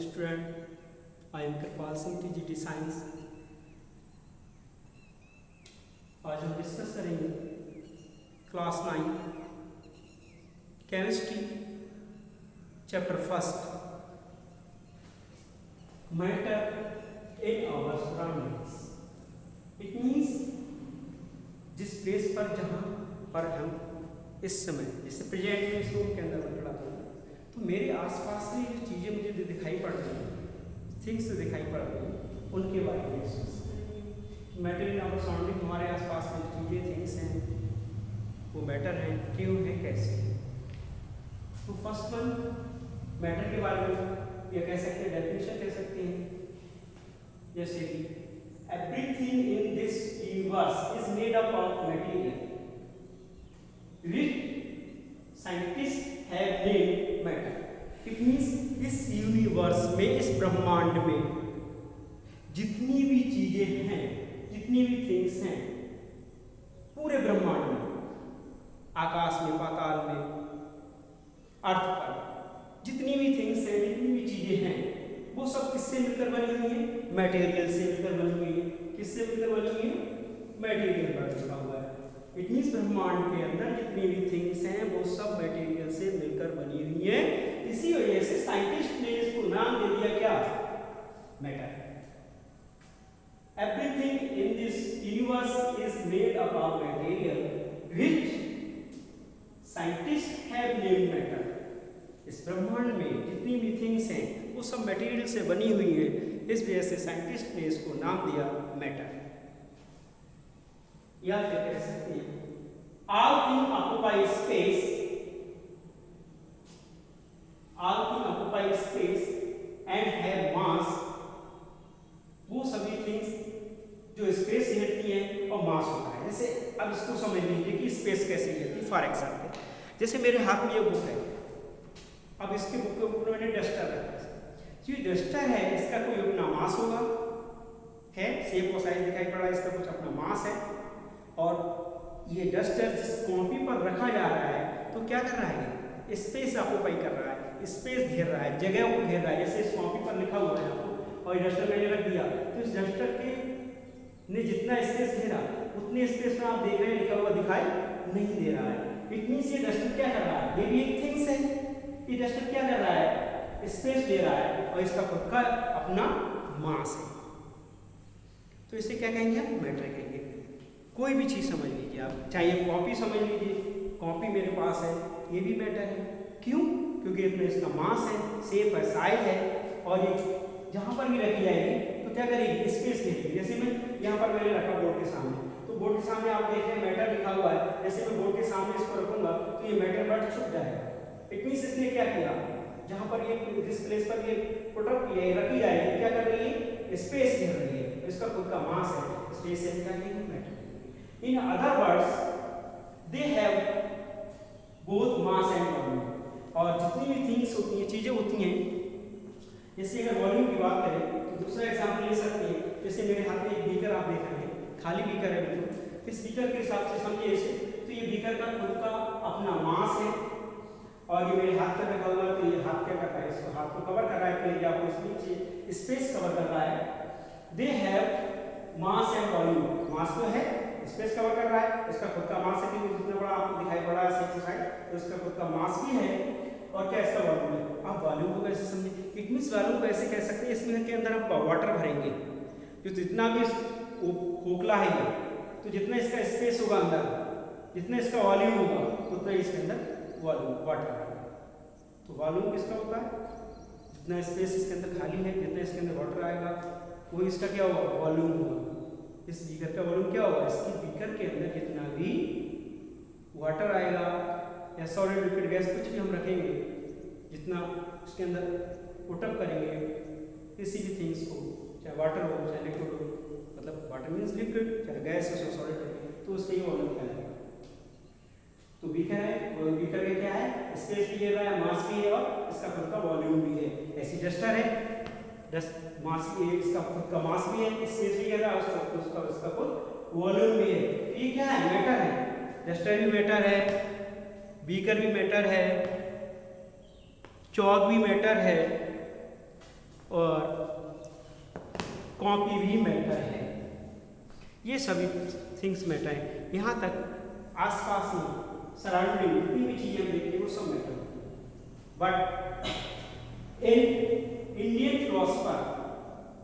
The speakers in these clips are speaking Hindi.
student. I am Kripal Singh, TGT Science. आज हम डिस्कस करेंगे class 9 chemistry chapter first matter in our surroundings. It means जिस प्लेस पर जहाँ पर हम इस समय जैसे प्रेजेंट में इस रूम के अंदर मैं खड़ा हूँ तो मेरे आसपास से जो चीज़ें मुझे दिखाई पड़ रही हैं, थिंग्स दिखाई पड़ रही हैं, उनके बारे में मैटर इन आवर सराउंडिंग। हमारे आसपास में जो चीज़ें थिंग्स हैं वो मैटर हैं, क्यों है, कैसे। तो फर्स्ट वन मैटर के बारे में ये कह सकते हैं, डेफिनेशन कह सकते हैं जैसे कि everything in this universe is made up of material which scientist have named matter. It means इस यूनिवर्स में, इस ब्रह्मांड में जितनी भी चीजें हैं, जितनी भी थिंग्स हैं, पूरे ब्रह्मांड में, आकाश में, पाताल में, अर्थ पर जितनी भी थिंग्स हैं, जितनी भी चीजें हैं, वो सब किससे मिलकर बनी हुई है? मटेरियल से मिलकर बनी हुई है। किससे मिलकर बनी हुई है? मटेरियल पर लिखा हुआ है। इट मीन्स ब्रह्मांड के अंदर जितनी भी थिंग्स हैं वो सब मटेरियल से मिलकर बनी हुई है। इसी वजह से साइंटिस्ट ने इसको नाम दे दिया क्या? Matter. Everything in this universe is made up of material which scientist have named matter. इस ब्रह्मांड में जितनी भी थिंग्स हैं वो सब मटेरियल से बनी हुई है, इस वजह से साइंटिस्ट ने इसको नाम दिया मैटर। या फिर कह सकते हैं all things occupy space, all things occupy space and have mass। वो सभी थिंग्स जो स्पेस घेरती हैं और मास होता है। जैसे अब इसको समझ लीजिए कि स्पेस कैसे घेरती है। फॉर एग्जाम्पल जैसे मेरे हाथ में ये बुक है, अब इसके बुक के ऊपर मैंने डस्टर रखा है। जो डस्टर है इसका कोई अपना मास होगा, है शेप और साइज दिखाई पड़ रहा है, इसका कुछ अपना मास है। और ये डस्टर जिस कॉपी पर रखा जा रहा है तो क्या कर रहा है? स्पेस ऑक्यूपाई कर रहा है, स्पेस घेर रहा है, जगह को घेर रहा है। जैसे इस कॉपी पर लिखा हुआ है आपको और डस्टर मैंने रख दिया तो इस डस्टर के ने जितना स्पेस घेरा उतने स्पेस में आप देख रहे हैं लिखा हुआ दिखाई नहीं दे रहा है। इट मीन्स ये डस्टर क्या कर रहा है? ये भी एक थिंग्स है। ये डस्टर क्या कर रहा है? स्पेस ले रहा है और इसका खुद का अपना मास है। तो इसे क्या कहेंगे हम? मैटर कहेंगे। कोई भी चीज़ समझ लीजिए आप, चाहे कॉपी समझ लीजिए, कॉपी मेरे पास है, ये भी मैटर है। क्यों? क्योंकि इसमें इसका मास है, शेप है, साइज है और ये जहाँ पर भी रखी जाएगी तो क्या करेगी? स्पेस लेगी। जैसे मैं यहाँ पर मैंने रखा बोर्ड के सामने, तो बोर्ड के सामने आप देख रहे हैं मैटर लिखा हुआ है। जैसे मैं बोर्ड के सामने इसको रखूंगा तो ये मैटर वर्ड छुप जाएगा। इट मीन्स इसने क्या किया? जहाँ पर ये जिस प्लेस पर ये पुटअप की है, रखी जाएगी, क्या कर रही है? स्पेस घेर रही है। इसका खुद का मास है, स्पेस है, क्या कहेंगे? Matter. In other words, they have both mass and volume। और जितनी भी थिंग्स होती हैं, चीजें होती हैं, जैसे अगर वॉल्यूम की बात करें तो दूसरा एग्जांपल ले सकते हैं। जैसे मेरे हाथ में एक बीकर आप देख रहे हैं, खाली बीकर है बिल्कुल। इस बीकर के हिसाब से समझिए इसे, तो ये बीकर का खुद का अपना मास है और ये मेरे हाथ पर रखा हुआ है। तो ये हाथ क्या कर रहा है? इसको हाथ को कवर कर रहा है, या आपको इस नीचे स्पेस कवर कर रहा है। They have mass and volume. Mass तो है, स्पेस कवर कर रहा है, इसका खुद का मास है क्योंकि जितना बड़ा आपको दिखाई पड़ रहा है सेक्शन साइड, तो इसका खुद का मास भी है और क्या इसका वॉल्यूम है। आप वॉल्यूम को कैसे समझेंगे? इट मींस वॉल्यूम को ऐसे कह सकते हैं, इसमें के अंदर आप वाटर भरेंगे, जो जितना भी खोखला है ये, तो जितना इसका स्पेस होगा अंदर, जितना इसका वॉल्यूम होगा उतना इसके अंदर वॉल्यूम वाटर। तो वॉल्यूम किसका होता है? जितना स्पेस इसके अंदर खाली है, जितना इसके अंदर वाटर आएगा वो इसका क्या होगा? वॉल्यूम होगा। इस बीकर का वॉल्यूम क्या होगा? इसकी बीकर के अंदर जितना भी वाटर आएगा या सॉलिड लिक्विड गैस कुछ भी हम रखेंगे, जितना उसके अंदर पुटअप करेंगे किसी भी थिंग्स को, चाहे वाटर हो चाहे लिक्विड हो, मतलब वाटर मीन्स लिक्विड, चाहे गैस हो सॉलिड हो, तो उसका ही वॉल्यूम कहलाएगा। तो बीकर है, वो बीकर में क्या है? स्पेस भी ले रहा है, मास भी है और इसका खुद का वॉल्यूम भी है। ऐसी डस्टर है, मास भी है, इसका खुद का मास भी है, स्पेस भी है, उसका खुद वॉल्यूम भी है। ये क्या है? मैटर है। डस्टर भी मैटर है, बीकर भी मैटर है, चौक भी मैटर है, और कॉपी भी मैटर है। ये सभी थिंग्स मैटर हैं। यहाँ तक आसपास में सराउंडिंग जितनी भी चीज़ें हम देखते हैं वो सब मैटर होती हैं। But in Indian philosopher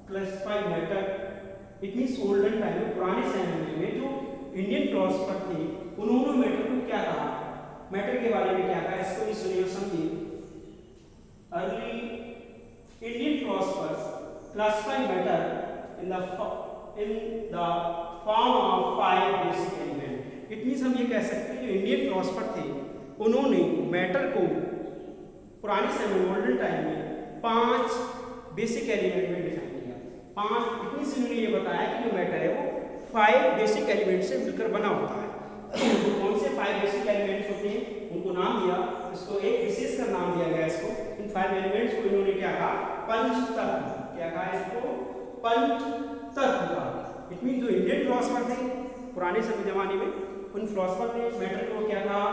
classify matter, it means olden time में, पुराने समय में जो इंडियन फिलोसफर थे उन्होंने मैटर को क्या कहा, मैटर के बारे में क्या कहा, इसको भी सुनिए और समझिए। Early Indian philosophers classify matter in the form of 5 basic elements। It means हम ये कह सकते हैं जो इंडियन फिलोसफर थे उन्होंने मैटर को पुराने समय ओल्डन टाइम में 5 बेसिक एलिमेंट में डिफाइन किया। 5 इट मीन्स इन्होंने ये बताया कि जो मैटर है वो 5 बेसिक एलिमेंट से मिलकर बना होता है। तो कौन से 5 बेसिक एलिमेंट्स होते हैं उनको नाम दिया, इसको एक विशेष का नाम दिया गया। इसको इन 5 एलिमेंट्स को इन्होंने क्या कहा, पंचतत्व। क्या कहा इसको, पंचतत्व का। इट मीन जो इंडियन फिलोसफर थे पुराने समय जमाने में, उन फिलोसफर ने मैटर को क्या कहा,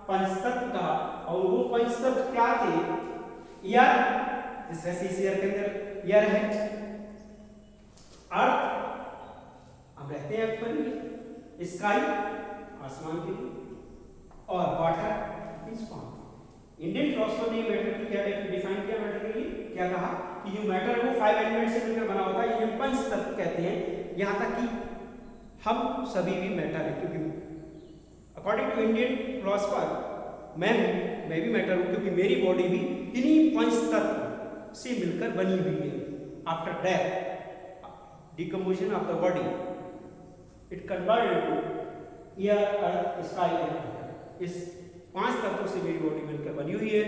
पंचतत्व कहा। और वो पंचतत्व क्या थे, एयर, जैसे इस एयर के अंदर एयर है, अर्थ हम रहते हैं पर, स्काई आसमान के लिए, और वाटर मींस पानी। इंडियन फिलोसफर ने मैटर की क्या डिफाइन किया, मैटर के लिए क्या कहा कि जो मैटर है वो 5 एलिमेंट से मिलकर बना होता है, ये पंचतत्व कहते हैं। यहाँ तक कि हम सभी भी मैटर है, क्योंकि अकॉर्डिंग टू इंडियन फिलोसफर मैं भी मैटर हूँ, क्योंकि मेरी बॉडी भी इन्हीं पंचतत्व से मिलकर बनी हुई है। After death decomposition of the body it convert into air, earth, sky and water. इस 5 तत्वों से मेरी बॉडी मिलकर बनी हुई है।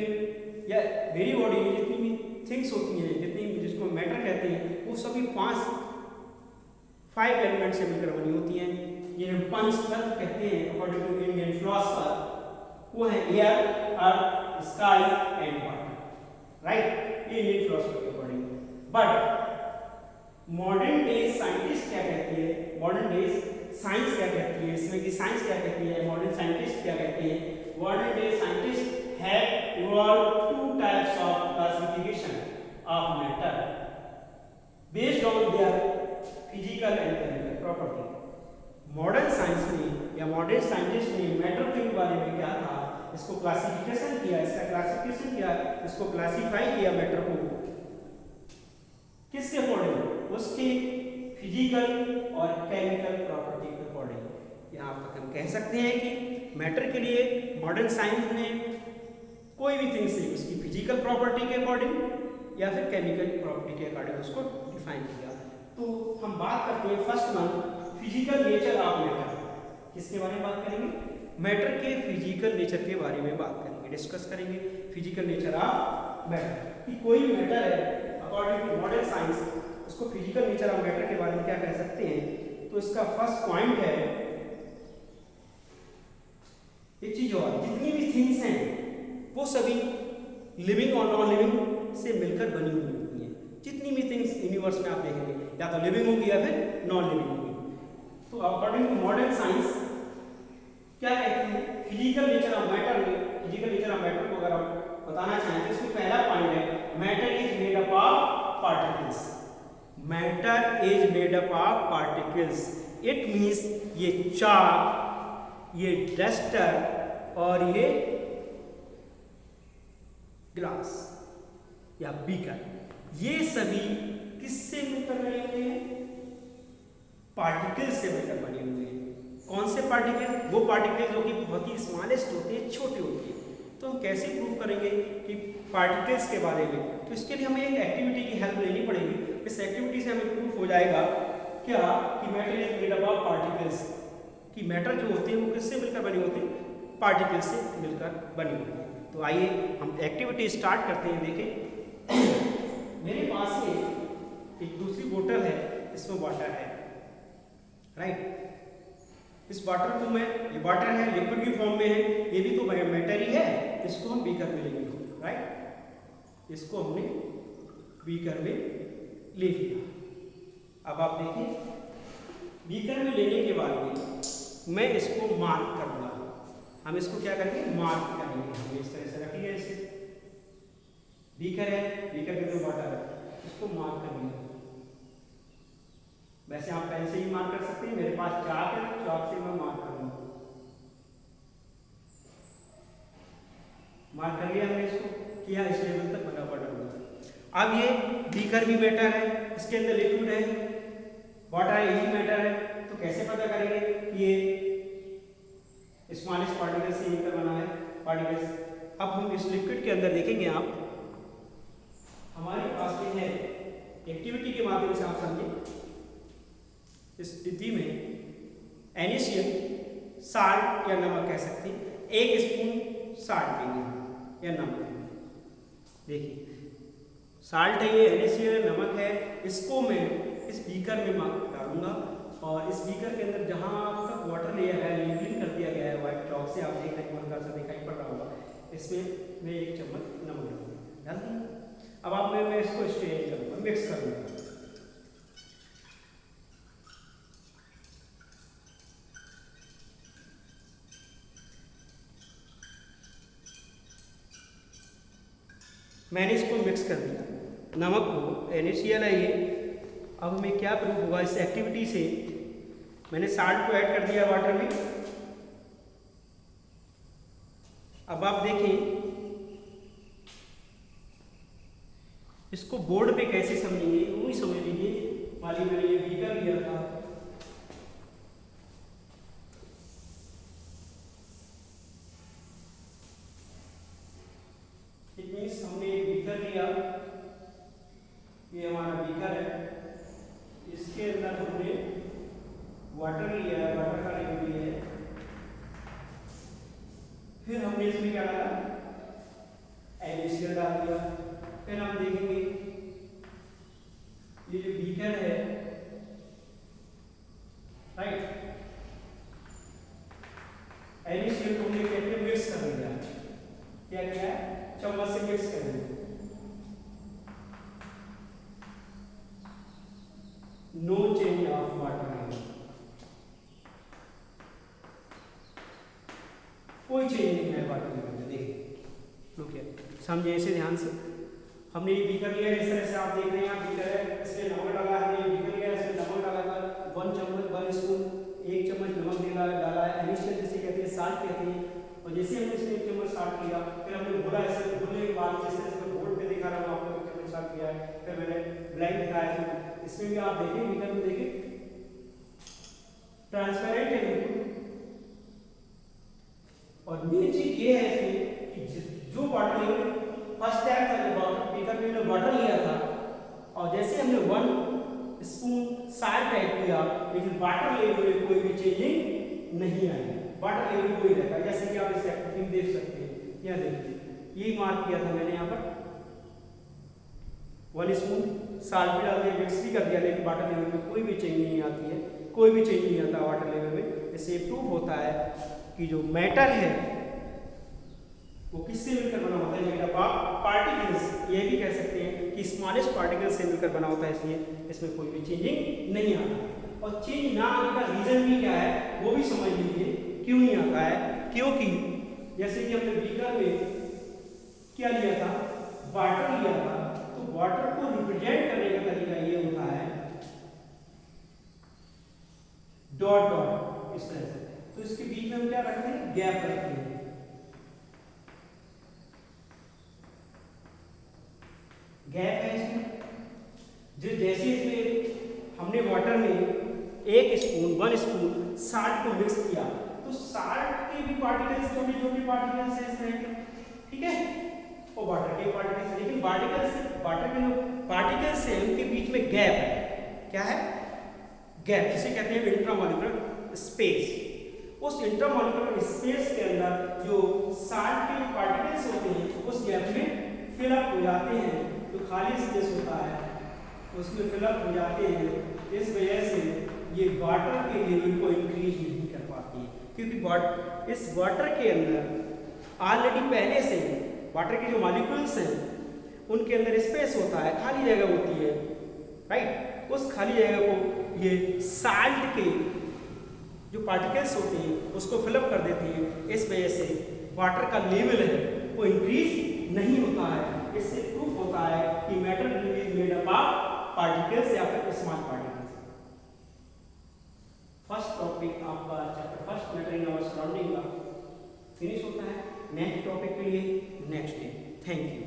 या मेरी बॉडी में जितनी भी थिंग्स होती हैं, जितनी जिसको मैटर कहते हैं, वो सभी 5 एलिमेंट से मिलकर बनी होती हैं। ये पंच तत्व कहते हैं अकॉर्डिंग टू इंडियन फिलोसफर, वो है air, earth, sky and water. Right, ये इंडियन फिलोसफर के according. But modern day scientist क्या कहती है, मॉडर्न डे साइंस क्या कहती है, इसमें की साइंस क्या कहती है, मॉडर्न साइंटिस्ट क्या कहते हैं, modern day scientists have evolved 2 types of classification of matter based on their physical and chemical property। Modern science ने या मॉडर्न साइंटिस्ट ने मैटर के बारे में क्या कहा, इसको क्लासिफिकेशन किया, इसका क्लासिफिकेशन किया, इसको क्लासिफाई किया मैटर को किसके अकॉर्डिंग, उसके फिजिकल और केमिकल प्रॉपर्टी के अकॉर्डिंग। यहाँ तक हम कह सकते हैं कि मैटर के लिए मॉडर्न साइंस ने कोई भी थिंग से उसकी फिजिकल प्रॉपर्टी के अकॉर्डिंग या फिर केमिकल प्रॉपर्टी के अकॉर्डिंग उसको डिफाइन किया। तो हम बात करते हैं first one, physical nature of matter. किसके बारे में बात करेंगे, मैटर के फिजिकल नेचर के बारे में बात करेंगे, डिस्कस करेंगे फिजिकल नेचर ऑफ मैटर। कि कोई मैटर है अकॉर्डिंग टू मॉडर्न साइंस, उसको फिजिकल नेचर ऑफ मैटर के बारे में क्या कह सकते हैं। तो इसका फर्स्ट पॉइंट है, एक चीज और, जितनी भी थिंग्स हैं वो सभी लिविंग और नॉन लिविंग से मिलकर बनी हुई होती हैं। जितनी भी थिंग्स यूनिवर्स में आप देखेंगे या तो लिविंग होगी या फिर नॉन लिविंग होगी। तो अकॉर्डिंग टू मॉडर्न साइंस क्या कहते हैं, फिजिकल नेचर ऑफ मैटर में, फिजिकल नेचर ऑफ मैटर को अगर आप बताना चाहें तो इसमें पहला पॉइंट है, matter is made up of particles. Matter is made up of particles. It means ये चाक, ये डस्टर और ये ग्लास या बीकर, ये सभी किससे मिलकर बने हुए हैं, पार्टिकल्स से मिलकर बने हुए हैं। कौन से पार्टिकल, वो पार्टिकल जो कि बहुत ही स्मॉलेस्ट होते हैं, छोटे होते हैं। तो हम कैसे प्रूव करेंगे कि पार्टिकल्स के बारे में, तो इसके लिए हमें एक एक्टिविटी की हेल्प लेनी पड़ेगी। इस एक्टिविटी से हमें प्रूफ हो जाएगा क्या कि matter is made up of particles, कि मैटर जो होते हैं वो किससे मिलकर बने होते हैं, पार्टिकल्स से मिलकर बने होते हैं। तो आइए हम एक्टिविटी स्टार्ट करते हैं। देखें मेरे पास में एक दूसरी बोतल है, इसमें वाटर है, राइट। इस वाटर को मैं, ये वाटर है, लिक्विड की फॉर्म में है, ये भी तो मैटर ही है, इसको हम बीकर में लेंगे, राइट। इसको हमने बीकर में ले लिया। अब आप देखिए बीकर में लेने के बाद में मैं इसको मार्क करूंगा। हम इसको क्या करेंगे, मार्क करेंगे। हम इस तरह से रखिए, ऐसे बीकर है, बीकर के अंदर वाटर है, इसको मार्क कर लिया। वैसे आप पेन से ही मार्क कर सकते हैं, मेरे पास चाक है, चाक से मैं मार्क करूंगा। मार्क कर लिया हमने, इसको किया, इस लेवल तक बना पड़ा हुआ। अब ये बीकर भी मैटर है, इसके अंदर लिक्विड है, वाटर है, यही मैटर है। तो कैसे पता करेंगे कि ये स्मॉलेस्ट पार्टिकल से मिलकर बना है पार्टिकल्स। अब हम इस लिक्विड के अंदर देखेंगे, आप हमारे पास ये है, एक्टिविटी के माध्यम से आप समझिए। इस स्थिति में NaCl साल्ट या नमक कह सकते हैं, 1 स्पून साल्ट लेंगे या नमक लेंगे। देखिए साल्ट है, ये NaCl नमक है, इसको मैं इस बीकर में डालूंगा और इस बीकर के अंदर जहां तक वाटर लिया गया है, लेबलिंग कर दिया गया है व्हाइट चॉक से, आप देख रहे हैं, हल्का सा दिखाई पड़ रहा होगा। इसमें मैं 1 चम्मच नमक डालूंगा, डाल दिया। अब आप मैं इसको स्ट्रेन करूंगा, मिक्स करूंगा। मैंने इसको मिक्स कर दिया, नमक को, NaCl है ये। अब हमें क्या प्रूफ होगा इस एक्टिविटी से, मैंने साल्ट को ऐड कर दिया वाटर में। अब आप देखें इसको बोर्ड पे कैसे समझेंगे, वो ही समझ लीजिए। मान लीजिए मैंने ये बीकर लिया था, इट मीन्स हमने एक बीकर लिया, ये हमारा बीकर है, इसके अंदर हमने वाटर लिया है, वाटर का लेवल लिया है, फिर हमने इसमें क्या डाला, NaCl डाल दिया। फिर हम देखेंगे ये जो बीकर है, राइट, NaCl को हमने क्या मिक्स कर दिया। क्या किया, चम्मच से मिक्स कर दिया। No change of water level, कोई चेंज नहीं है वाटर लेवल में। देखिए ओके, समझे ऐसे ध्यान से। हमने ये बीकर लिया, इस तरह से आप देख रहे हैं, यहाँ बीकर है, इसमें नमक डाला है, हमने बीकर लिया, इसमें नमक डाला था 1 चम्मच, 1 स्पून, 1 चम्मच नमक डाला है, NaCl जिसे कहते हैं, साल्ट कहते हैं। और जैसे हमने इसमें 1 चम्मच साल्ट लिया, फिर हमने घोला, ऐसे घोलने के बाद जैसे इसमें बोर्ड पे दिखा रहा हूँ आपको 1 चम्मच साल्ट किया है, फिर मैंने ब्लैक दिखाया है। इसमें भी आप देखें, बीकर में देखें, ट्रांसपेरेंट है बिल्कुल। और मेन चीज ये है इसमें कि जो वाटर लेवल फर्स्ट टाइम था, जब बीकर में हमने वाटर लिया था और जैसे हमने 1 स्पून साल्ट ऐड किया, लेकिन वाटर लेवल में कोई भी चेंजिंग नहीं आई, वाटर लेवल कोई रहता। जैसे कि आप इस एक्टिविटी में देख सकते हैं, यहाँ देखिए यही मार्क किया था मैंने, यहाँ पर 1 स्पून साल्ट भी डाल दिया, मिक्स भी कर दिया, लेकिन वाटर लेवल में कोई भी चेंज नहीं आती है, कोई भी चेंज नहीं आता वाटर लेवल में। इससे प्रूफ होता है कि जो मैटर है वो किससे मिलकर बना होता है, मेरा पार्टिकल्स, ये भी कह सकते हैं कि स्मॉलेस्ट पार्टिकल से मिलकर बना होता है, इसलिए इसमें कोई भी चेंजिंग नहीं आता। और चेंज ना आने का रीजन भी क्या है वो भी समझ लीजिए, क्यों नहीं आता है। क्योंकि जैसे कि हमने बीकर में क्या लिया था, वाटर लिया था, तो वाटर को रिप्रेजेंट करने का तरीका ये होता है डॉट डॉट, इस तरह से। तो इसके बीच में हम क्या रखते हैं, गैप रखते हैं। गैप है इसमें, जो जैसे इसमें हमने वाटर में 1 स्पून साल्ट को मिक्स किया, तो साल्ट के भी पार्टिकल्स, छोटे छोटे पार्टिकल्स हैं इसमें, ठीक है, और वाटर के पार्टिकल्स, लेकिन वाटर के जो पार्टिकल्स हैं उनके बीच में गैप है। क्या है, गैप, जिसे कहते हैं इंट्रामॉलिक्यूलर स्पेस। उस इंट्रामॉलिक्यूलर स्पेस के अंदर जो साल्ट के पार्टिकल्स होते हैं उस गैप में फिलअप हो जाते हैं, जो खाली स्पेस होता है उसमें फिलअप हो जाते हैं। इस वजह से ये वाटर के लेवल को इंक्रीज नहीं कर पाती है, क्योंकि इस वाटर के अंदर ऑलरेडी पहले से वाटर के जो मॉलिक्यूल्स हैं उनके अंदर स्पेस होता है, खाली जगह होती है, राइट। उस खाली जगह को ये साल्ट के जो पार्टिकल्स होते हैं उसको फिलअप कर देते हैं। इस वजह से वाटर का लेवल है वो इंक्रीज नहीं होता है। इससे प्रूफ होता है कि matter is made up of particles या फिर स्मॉल पार्टिकल्स। फर्स्ट टॉपिक आपका chapter first matter in our surrounding का फिनिश होता है। नेक्स्ट टॉपिक के लिए नेक्स्ट डे। Thank you.